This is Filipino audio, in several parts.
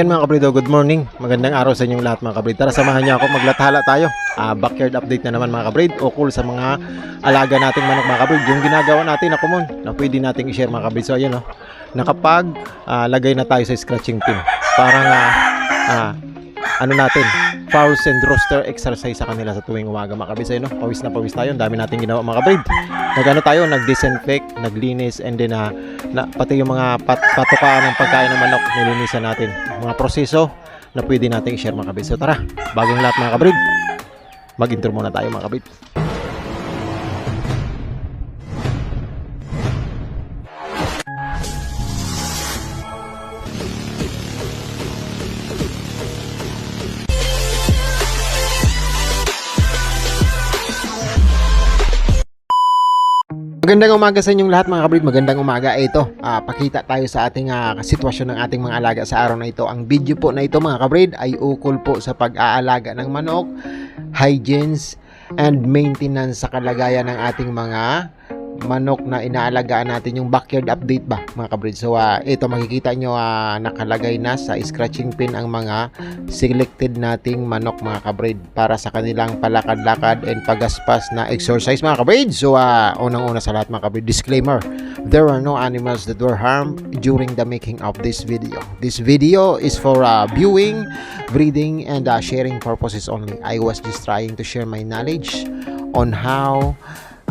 Yan mga kabrido, good morning. Magandang araw sa inyong lahat mga kabrid. Tara samahan niyo ako, maglathala tayo. Backyard update na naman mga kabrid. Ukol sa mga alaga nating manok mga kabrid. Yung ginagawa natin na common na pwede nating i-share mga kabrid. So ayan nakapag lagay na tayo sa scratching pin. Parang ano natin, fowls and rooster exercise sa kanila sa tuwing umaga mga kabrid. So pawis na pawis tayo. Ang dami nating ginawa mga kabrid. Tayo, nag-disinfect, naglinis, and then pati yung mga patukaan ng pagkain ng manok, nilinisan natin. Mga proseso na pwede natin i-share mga kabrid. So tara, bagong lahat mga kabrid, mag-intro muna tayo mga kabrid. Magandang umaga sa inyong lahat mga kabrid. Magandang umaga. Ito, pakita tayo sa ating sitwasyon ng ating mga alaga sa araw na ito. Ang video po na ito mga kabrid ay ukol po sa pag-aalaga ng manok, hygienes, and maintenance sa kalagayan ng ating mga manok na inaalagaan natin, yung backyard update ba mga kabrid. So ito makikita nyo nakalagay na sa scratching pin ang mga selected nating manok mga kabrid para sa kanilang palakad-lakad and pagaspas na exercise mga kabrid. So unang-una sa lahat mga kabrid, disclaimer: there are no animals that were harmed during the making of this video. This video is for viewing, breeding, and sharing purposes only. I was just trying to share my knowledge on how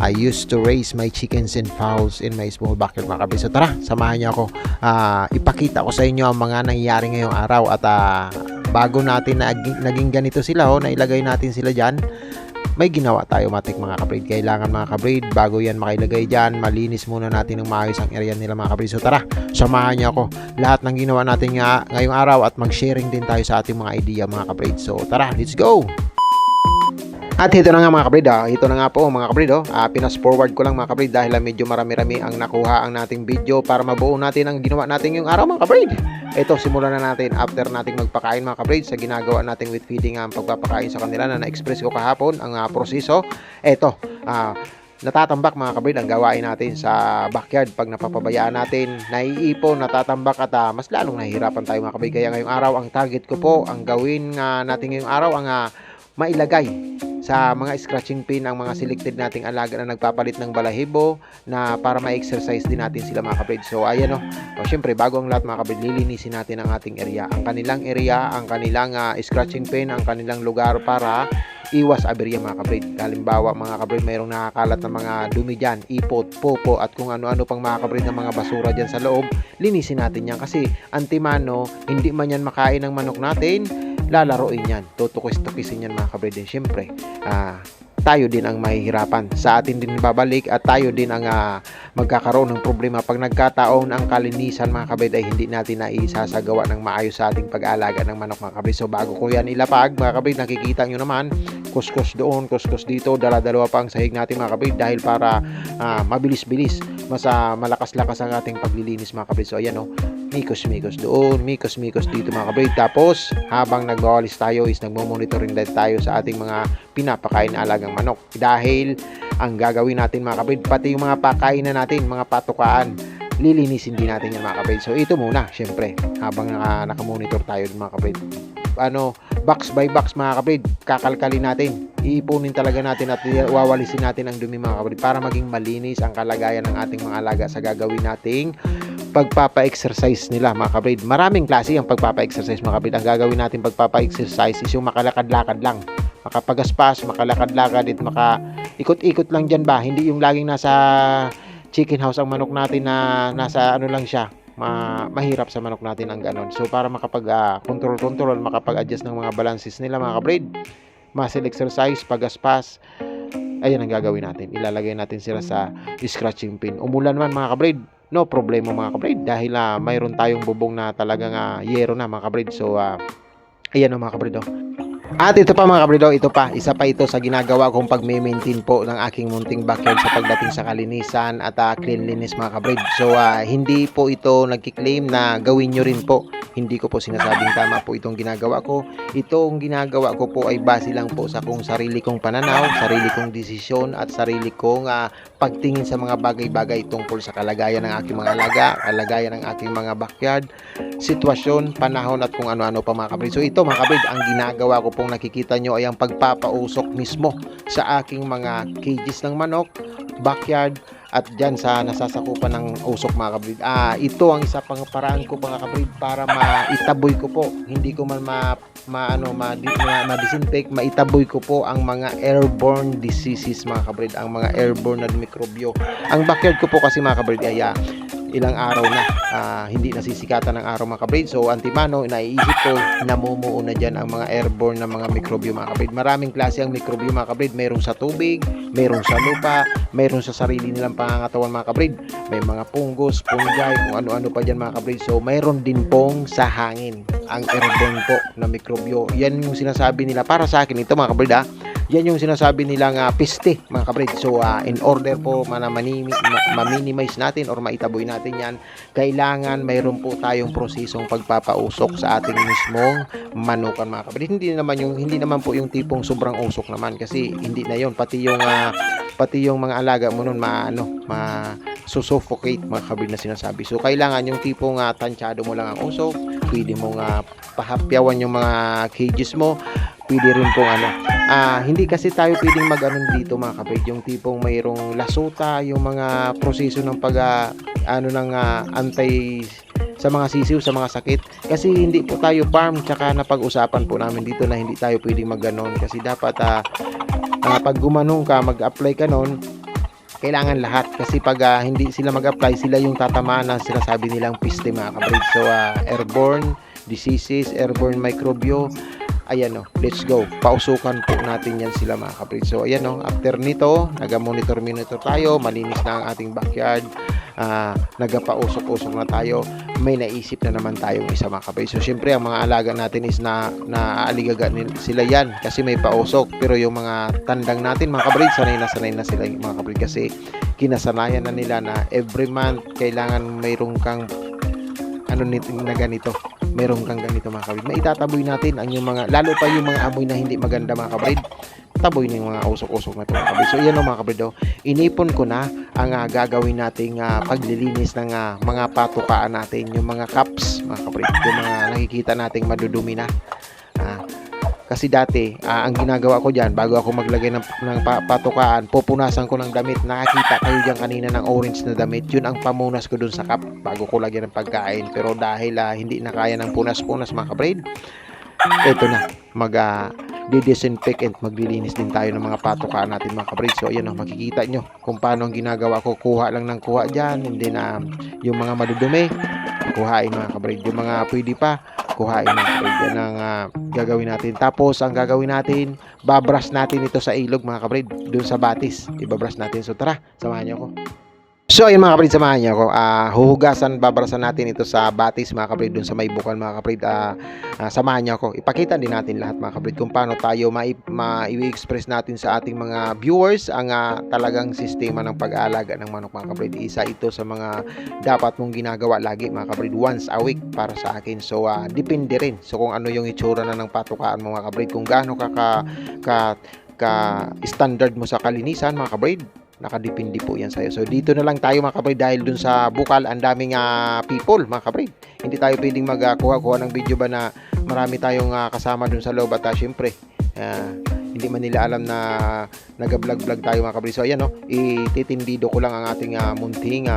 I used to raise my chickens and fowls in my small backyard mga kabrid. So tara, samahan niyo ako. Ipakita ko sa inyo ang mga nangyayari ngayong araw. At bago natin naging ganito sila, nailagay natin sila dyan, may ginawa tayo matik mga kabrid. Kailangan mga kabrid, bago yan makilagay dyan, malinis muna natin ng maayos ang area nila mga kabrid. So tara, samahan niyo ako. Lahat ng ginawa natin ngayong araw at mag-sharing din tayo sa ating mga idea mga kabrid. So tara, let's go! At ito na nga mga kabrid, ito na nga po mga kabrid, pinas forward ko lang mga kabrid dahil medyo marami-rami ang nakuha ang nating video para mabuo natin ang ginawa natin yung araw mga kabrid. Ito, simulan na natin after nating magpakain mga kabrid sa ginagawa nating with feeding ang pagpapakain sa kanila na na-express ko kahapon ang proseso. Ito, natatambak mga kabrid ang gawain natin sa backyard. Pag napapabayaan natin, naiipon, natatambak at mas lalong nahihirapan tayo mga kabrid. Kaya ngayong araw, ang target ko po, ang gawin natin ngayong araw, ang mailagay sa mga scratching pin ang mga selected nating alaga na nagpapalit ng balahibo na para ma-exercise din natin sila mga kabrid. So ayan syempre bago ang lahat mga kabrid, lilinisin natin ang ating area, ang kanilang area, ang kanilang scratching pin, ang kanilang lugar para iwas aberya mga kabrid. Halimbawa mga kabrid, mayroong nakakalat na mga dumi dyan, ipot, popo at kung ano-ano pang mga kabrid na mga basura dyan sa loob, linisin natin yan kasi antimano, hindi man yan makain ng manok natin, lalaroin yan, tutukis-tukisin yan mga kabrid. Din syempre tayo din ang mahihirapan, sa atin din babalik at tayo din ang magkakaroon ng problema pag nagkataon ang kalinisan mga kabrid ay hindi natin naisasagawa ng maayos sa ating pag-aalaga ng manok mga kabrid. So bago ko yan ilapag mga kabrid, nakikita nyo naman, kuskus doon, kuskus dito, dala-dalawa pa ang sahig natin mga kabrid dahil para mabilis-bilis, mas malakas-lakas ang ating paglilinis mga kabrid. So ayan mikos-mikos doon, mikos-mikos dito mga kabrid. Tapos habang nagwawalis tayo is nagmo-monitoring din tayo sa ating mga pinapakain na alagang manok dahil ang gagawin natin mga kabrid, pati yung mga pakain na natin, mga patukaan, lilinisin din natin yan mga kabrid. So ito muna syempre habang nakamonitor tayo mga kabrid, box by box mga kabrid, kakalkalin natin, iipunin talaga natin at wawalisin natin ang dumi mga kabrid para maging malinis ang kalagayan ng ating mga alaga sa gagawin nating pagpapa-exercise nila mga kabrid. Maraming klase ang pagpapa-exercise mga kabrid. Ang gagawin natin pagpapa-exercise is yung makalakad-lakad lang, makapagaspas, makalakad-lakad at makaikot-ikot lang dyan ba, hindi yung laging nasa chicken house ang manok natin na nasa lang siya, mahirap sa manok natin ang ganon. So para makapag-control, makapag-adjust ng mga balances nila mga kabrid, muscle exercise, pagaspas, ayan ang gagawin natin. Ilalagay natin sila sa scratching pin. Umulan man mga kabrid, no problema mga kabrid dahil mayroon tayong bubong na talagang yero na mga kabrid. So ayan mga kabrid. At ito pa mga kabrido, ito pa, isa pa ito sa ginagawa kong pag-maintain po ng aking munting backyard sa pagdating sa kalinisan at cleanliness mga kabrid. So hindi po ito nagki-claim na gawin nyo rin po. Hindi ko po sinasabing tama po itong ginagawa ko. Itong ginagawa ko po ay base lang po sa kung sarili kong pananaw, sarili kong desisyon at sarili kong pagtingin sa mga bagay-bagay tungkol sa kalagayan ng aking mga alaga, kalagayan ng aking mga backyard, sitwasyon, panahon at kung ano-ano pa mga kabrid. So ito mga kabrid, ang ginagawa ko pong nakikita nyo ay ang pagpapausok mismo sa aking mga cages ng manok, backyard at dyan sa nasasakupan ng usok mga kabrid. Ito ang isa pang paraan ko mga kabrid para maitaboy ko po, hindi ko man ma-disinfect, maitaboy ko po ang mga airborne diseases mga kabrid, ang mga airborne na mikrobyo. Ang backyard ko po kasi mga kabrid ay ilang araw na hindi nasisikatan ng araw mga kabrid. So antimano, naiisip ko namumuo na dyan ang mga airborne na mga mikrobyo mga kabrid. Maraming klase ang mikrobyo mga kabrid. Mayroong sa tubig, mayroong sa lupa, mayroong sa sarili nilang pangangatawan mga kabrid. May mga fungus, fungi, kung ano-ano pa dyan mga kabrid. So mayroon din pong sa hangin ang airborne po na mikrobyo. Yan yung sinasabi nila para sa akin ito mga kabrid yan yung sinasabi nilang peste mga kabrid. So in order po ma-minimize natin or maitaboy natin yan, kailangan mayroon po tayong prosesong pagpapausok sa ating mismong manukan mga kabrid. Hindi naman po yung tipong sobrang usok naman, kasi hindi na yon, pati yung mga alaga mo nun susuffocate mga kabrid na sinasabi. So kailangan yung tipong tansyado mo lang ang usok, pwede mong pahapyawan yung mga cages mo, pwede rin pong hindi kasi tayo pwedeng mag-anon dito mga kabrid, yung tipong mayroong lasuta, yung mga proseso ng antay sa mga sisiw, sa mga sakit, kasi hindi po tayo farm. Tsaka napag-usapan po namin dito na hindi tayo pwedeng mag-ganon, kasi dapat pag gumanong ka, mag-apply ka nun, kailangan lahat, kasi pag hindi sila mag-apply, sila yung tatamaan na sinasabi nilang peste mga kabrid. So airborne diseases, airborne microbio, ayan let's go, pausukan po natin yan sila mga kabrid. So ayan after nito, naga-monitor tayo, malinis na ang ating backyard, nagapausok-usok na tayo, may naisip na naman tayong isa mga kabrid. So syempre ang mga alaga natin is naaligaga sila yan kasi may pausok, pero yung mga tandang natin mga kabrid, sanay na sila mga kabrid, kasi kinasanayan na nila na every month kailangan mayroong kang na ganito, meron kang ganito mga kabrid. Maitataboy natin ang yung mga, lalo pa yung mga amoy na hindi maganda mga kabrid, taboy na yung mga usok-usok na ito mga kabrid. So yan mga kabrid, inipon ko na ang gagawin nating paglilinis ng mga patukaan natin, yung mga cups mga kabrid, yung mga nakikita nating madudumi na. Kasi dati, ang ginagawa ko dyan, bago ako maglagay ng patukaan, pupunasan ko ng damit. Nakakita kayo dyan kanina ng orange na damit. Yun ang pamunas ko dun sa cup bago ko lagyan ng pagkain. Pero dahil hindi na kaya ng punas-punas mga kabrid, ito na, mag-disinfect and maglilinis din tayo ng mga patukaan natin mga kabrid. So ayan makikita nyo kung paano ang ginagawa ko. Kuha lang ng kuha dyan, hindi na yung mga madudumi, kuhain mga kabrid. Yung mga pwede pa, kuhain mga kabrid. Yan ang gagawin natin. Tapos ang gagawin natin, babrush natin ito sa ilog mga kabrid, dun sa batis, ibabrush natin. So tara, samahan nyo ako. So ayun mga kabrid, samahan niyo ako. Babrasan natin ito sa batis mga kabrid, dun sa may bukal mga kabrid. Samahan niyo ako. Ipakita din natin lahat mga kabrid kung paano tayo i-express natin sa ating mga viewers ang talagang sistema ng pag-aalaga ng manok mga kabrid. Isa ito sa mga dapat mong ginagawa lagi mga kabrid, once a week para sa akin. So depende rin so kung ano yung itsura na ng patukaan mo mga kabrid, kung gaano ka standard mo sa kalinisan mga kabrid, nakadepende po yan sa'yo. So dito na lang tayo mga kabrid, dahil dun sa bukal ang daming people mga kabrid. Hindi tayo pwedeng magkuha-kuha ng video ba na marami tayong kasama dun sa loob, at syempre hindi man nila alam na nag-vlog tayo mga kabrid. So ayan ititindido ko lang ang ating munting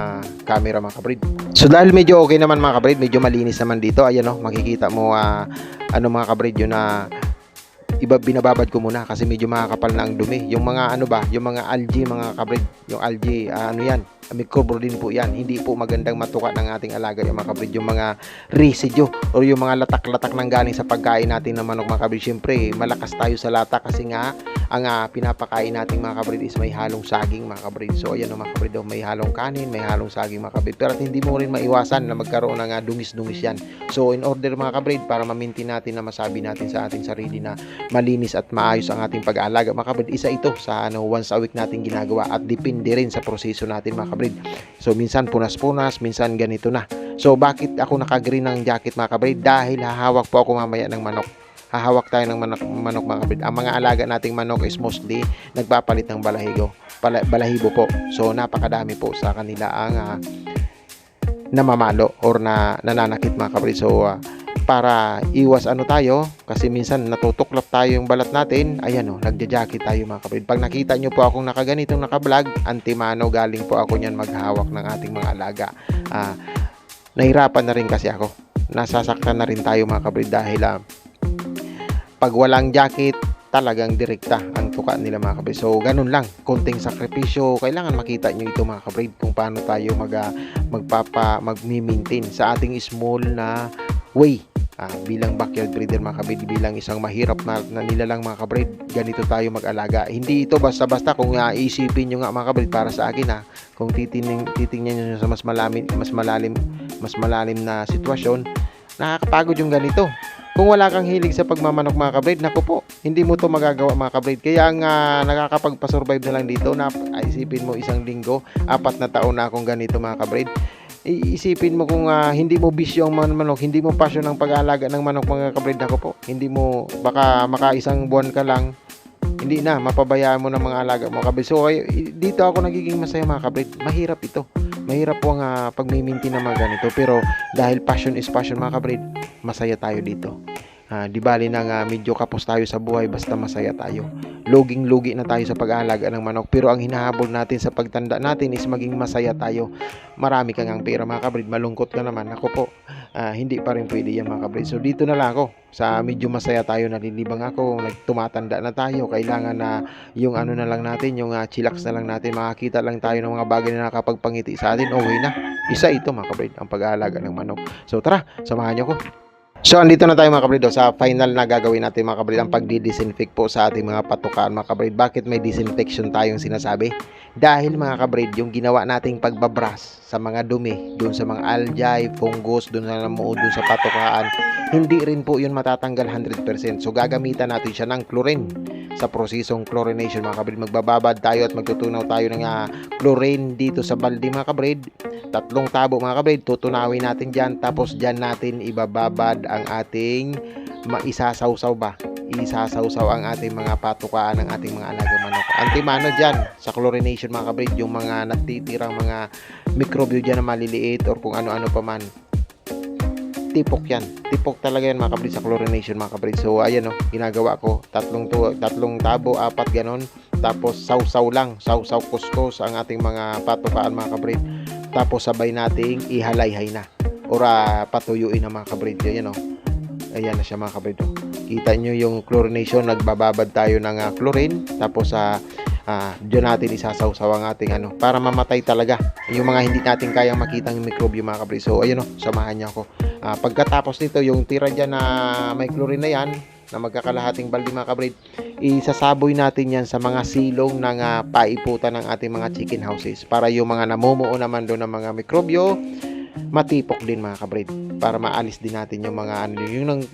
camera mga kabrid. So dahil medyo okay naman mga kabrid, medyo malinis naman dito, ayan makikita mo mga kabrid, yun binababad ko muna kasi medyo makakapal na ang dumi. Yung mga yung mga algae mga kabrid, yung algae yan, microbo din po yan. Hindi po magandang matuka ng ating alaga yung mga kabrid, yung mga residue or yung mga latak-latak nang galing sa pagkain natin ng manok mga kabrid. Siyempre malakas tayo sa lata kasi nga ang pinapakain natin mga kabrid is may halong saging mga kabrid. So ayan mga kabrid, may halong kanin, may halong saging mga kabrid. Pero at hindi mo rin maiwasan na magkaroon ng dungis-dungis yan. So in order mga kabrid, para ma-maintain natin na masabi natin sa ating sarili na malinis at maayos ang ating pag-aalaga mga kabrid, isa ito sa once a week natin ginagawa at depende rin sa proseso natin mga kabrid. So minsan punas-punas, minsan ganito na. So bakit ako naka-green ng jacket mga kabrid? Dahil hahawak po ako mamaya ng manok. Hahawak tayo ng manok mga kabrid. Ang mga alaga nating manok is mostly nagpapalit ng balahibo po. So napakadami po sa kanila ang namamalo or nananakit mga kabrid. So para iwas tayo, kasi minsan natutuklap tayo yung balat natin, ayan nagja-jacket tayo mga kabrid. Pag nakita nyo po akong nakaganitong naka-vlog, antimano, galing po ako nyan maghawak ng ating mga alaga. Nahirapan na rin kasi ako, nasasaktan na rin tayo mga kabrid dahil pag walang jacket talagang direkta ang tuka nila mga kabrid. So ganun lang, konting sakripisyo, kailangan makita nyo ito mga kabrid kung paano tayo mag-maintain sa ating small na way. Bilang backyard breeder mga kabrid, bilang isang mahirap na nilalang mga kabrid, ganito tayo mag-alaga. Hindi ito basta-basta. Kung isipin nyo nga mga kabrid, para sa akin kung titingnan nyo sa mas malalim na sitwasyon, nakakapagod yung ganito. Kung wala kang hilig sa pagmamanok mga kabrid, naku po, hindi mo to magagawa mga kabrid. Kaya nakakapagpasurvive na lang dito. Isipin mo, isang linggo, 4 na taon na akong ganito mga kabrid. Iisipin mo kung hindi mo bisyo ang manok, hindi mo passion ng pag-aalaga ng manok mga kabrid, ako po, hindi mo, baka maka-isang buwan ka lang, hindi na, mapabayaan mo ng mga alaga mga kabrid. So dito ako nagiging masaya mga kabrid. Mahirap ito, mahirap po ang pag-maintain ng mga ganito, pero dahil passion is passion mga kabrid, masaya tayo dito. Di bali na medyo kapos tayo sa buhay, basta masaya tayo. Luging-lugi na tayo sa pag-aalaga ng manok, pero ang hinahabol natin sa pagtanda natin is maging masaya tayo. Marami kang ang pera mga kabrid, malungkot ka naman, ako po, hindi pa rin pwede yan mga kabrid. So dito na lang ako, sa medyo masaya tayo, nalilibang ako, tumatanda na tayo, kailangan na yung na lang natin, yung chillax na lang natin, makakita lang tayo ng mga bagay na nakapagpangiti sa atin, okay na. Isa ito mga kabrid, ang pag-aalaga ng manok. So tara, samahan nyo ko. So andito na tayo mga kabrid sa final na gagawin natin mga kabrid, ang pagdi-disinfect po sa ating mga patukaan mga kabrid. Bakit may disinfection tayong sinasabi? Dahil mga kabrid, yung ginawa nating pagbabras sa mga dumi, dun sa mga algae, fungus, dun sa namuo dun sa patukaan, hindi rin po yun matatanggal 100%. So gagamitan natin siya ng chlorine sa prosesong chlorination mga kabrid. Magbababad tayo at magtutunaw tayo ng chlorine dito sa balde mga kabrid. 3 tabo mga kabrid, tutunawin natin dyan, tapos dyan natin ibababad ang ating isasawsaw ang ating mga patukaan ng ating mga alaga manok. Antimano dyan sa chlorination mga kabrid, yung mga natitirang mga mikrobyo dyan na maliliit or kung ano-ano pa man, tipok yan, tipok talaga yan mga kabrid sa chlorination mga kabrid. So ayan ginagawa ko, 3 tabo, 4 ganon, tapos sawsaw kuskus ang ating mga patukaan mga kabrid. Tapos sabay nating ihalayhay na or patuyuin na mga kabrid. Ayan ayan na siya mga kabrid. Kita nyo yung chlorination, nagbababad tayo ng chlorine, tapos diyan natin isasawsaw ang ating para mamatay talaga yung mga hindi natin kayang makitang mikrobyo mga kabrid. So ayun samahan niyo ako. Pagkatapos nito, yung tira dyan na may chlorine na yan, na magkakalahating balde mga kabrid, isasaboy natin yan sa mga silong ng paiputan ng ating mga chicken houses, para yung mga namumuo naman doon ng mga mikrobyo matipok din mga kabrid, para maalis din natin yung mga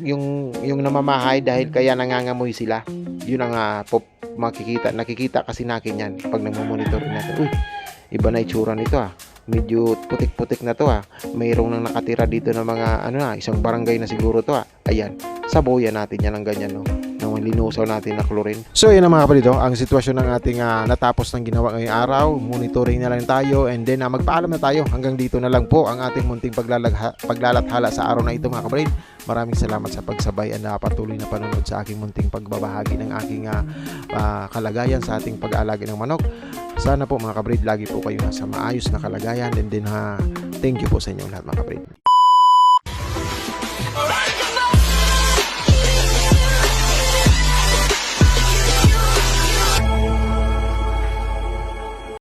yung namamahay, dahil kaya nangangamoy sila. Yun ang nakikita kasi natin yan pag nagmamonitor natin. Uy, iba na itsura nito medyo putik-putik na to mayroong nang nakatira dito ng mga isang barangay na siguro to ayan, saboyan natin yan ng ganyan nang linusaw natin na chlorine. So yun mga kapatid, ang sitwasyon ng ating natapos ng ginawa ngayong araw. Monitoring na lang tayo, and then magpaalam na tayo. Hanggang dito na lang po ang ating munting paglalathala sa araw na ito mga kapatid. Maraming salamat sa pagsabay at patuloy na panonood sa aking munting pagbabahagi ng aking kalagayan sa ating pag-aalaga ng manok. Sana po mga kabrid, lagi po kayo nasa maayos na kalagayan, and then thank you po sa inyo lahat mga kabrid.